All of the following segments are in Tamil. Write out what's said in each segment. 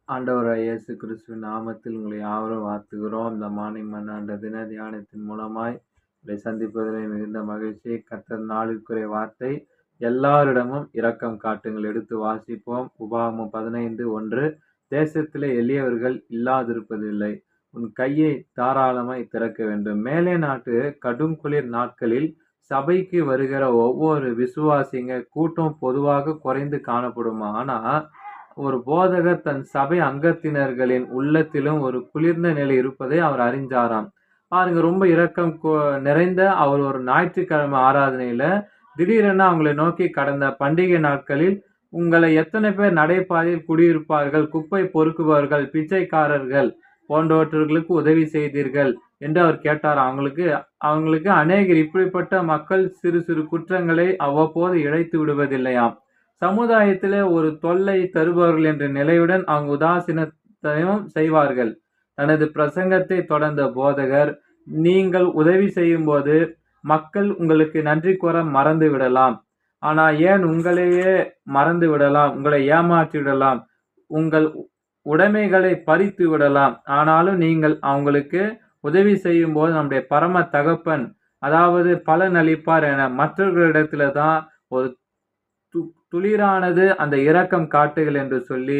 ஆண்டவராகிய இயேசு கிறிஸ்துவின் நாமத்தில் உங்களை யாவரும் வாழ்த்துகிறோம். இந்த மார்னிங் மன்னாண்ட தின தியானத்தின் மூலமாய் உங்களை சந்திப்பதிலே மிகுந்த மகிழ்ச்சி. கர்த்தர் நாளுக்குரிய வார்த்தை, எல்லாரிடமும் இரக்கம் காட்டுங்கள். எடுத்து வாசிப்போம். உபாகமம் 15:1. தேசத்திலே எளியவர்கள் இல்லாதிருப்பதில்லை, உன் கையை தாராளமாய் திறக்க வேண்டும். மேலே நாட்டு கடும் குளிர் நாட்களில் சபைக்கு வருகிற ஒவ்வொரு விசுவாசிங்க கூட்டம் பொதுவாக குறைந்து காணப்படுமா. ஆனா ஒரு போதகர் தன் சபை அங்கத்தினர்களின் உள்ளத்திலும் ஒரு குளிர்ந்த நிலை இருப்பதை அவர் அறிஞ்சாராம். பாருங்க, ரொம்ப இரக்கம் நிறைந்த அவர் ஒரு ஞாயிற்றுக்கிழமை ஆராதனையில திடீரென அவங்களை நோக்கி, கடந்த பண்டிகை நாட்களில் உங்களை எத்தனை பேர் நடைபாதையில் குடியிருப்பார்கள், குப்பை பொறுக்குபவர்கள், பிச்சைக்காரர்கள் போன்றவர்களுக்கு உதவி செய்தீர்கள் என்று அவர் கேட்டார். அவங்களுக்கு அநேகர் இப்படிப்பட்ட மக்கள் சிறு சிறு குற்றங்களை அவ்வப்போது இழைத்து விடுவதில்லையாம். சமுதாயத்திலே ஒரு தொல்லை தருபவர்கள் என்ற நிலையுடன் அவங்க உதாசீனத்தையும் செய்வார்கள். தனது பிரசங்கத்தை தொடர்ந்த போதகர், நீங்கள் உதவி செய்யும் போது மக்கள் உங்களுக்கு நன்றி கூற மறந்து விடலாம். ஆனா ஏன் உங்களையே மறந்து விடலாம், உங்களை ஏமாற்றி விடலாம், உங்கள் உடைமைகளை பறித்து விடலாம். ஆனாலும் நீங்கள் அவங்களுக்கு உதவி செய்யும் போது நம்முடைய பரம தகப்பன் அதாவது பலன் அளிப்பார் என மற்றவர்களிடத்துல தான் ஒரு துளிரானது அந்த இரக்கம் காட்டுகள் என்று சொல்லி,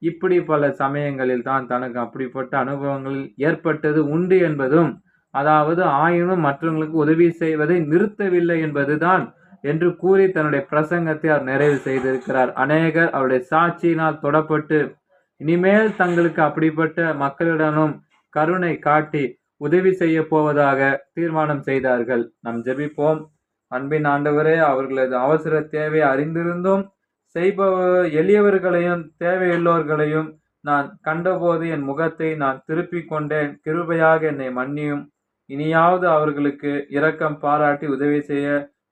இப்படி பல சமயங்களில் தான் தனக்கு அப்படிப்பட்ட அனுபவங்கள் ஏற்பட்டது உண்டு என்பதும், அதாவது ஆயினும் மற்றவங்களுக்கு உதவி செய்வதை நிறுத்தவில்லை என்பதுதான் என்று கூறி தன்னுடைய பிரசங்கத்தை அவர் நிறைவு செய்திருக்கிறார். அநேகர் அவருடைய சாட்சியினால் தொடப்பட்டு இனிமேல் தங்களுக்கு அப்படிப்பட்ட மக்களிடமும் கருணை காட்டி உதவி செய்ய போவதாக தீர்மானம் செய்தார்கள். நாம் ஜெபிப்போம். அன்பின் ஆண்டவரே, அவர்களது அவசர தேவை அறிந்திருந்தும் எளியவர்களையும் தேவையுள்ளவர்களையும் நான் கண்டபோது என் முகத்தை நான் திருப்பிக் கொண்டேன். கிருபையாக என்னை மன்னியும். இனியாவது அவர்களுக்கு இரக்கம் பாராட்டி உதவி செய்ய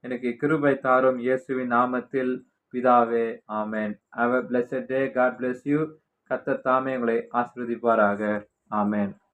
எனக்கு கிருபை தாரும். இயேசுவின் நாமத்தில் பிதாவே, ஆமேன். Have a blessed day. God bless you. கர்த்தர் தாமே உங்களை ஆசீர்வதிப்பாராக. ஆமேன்.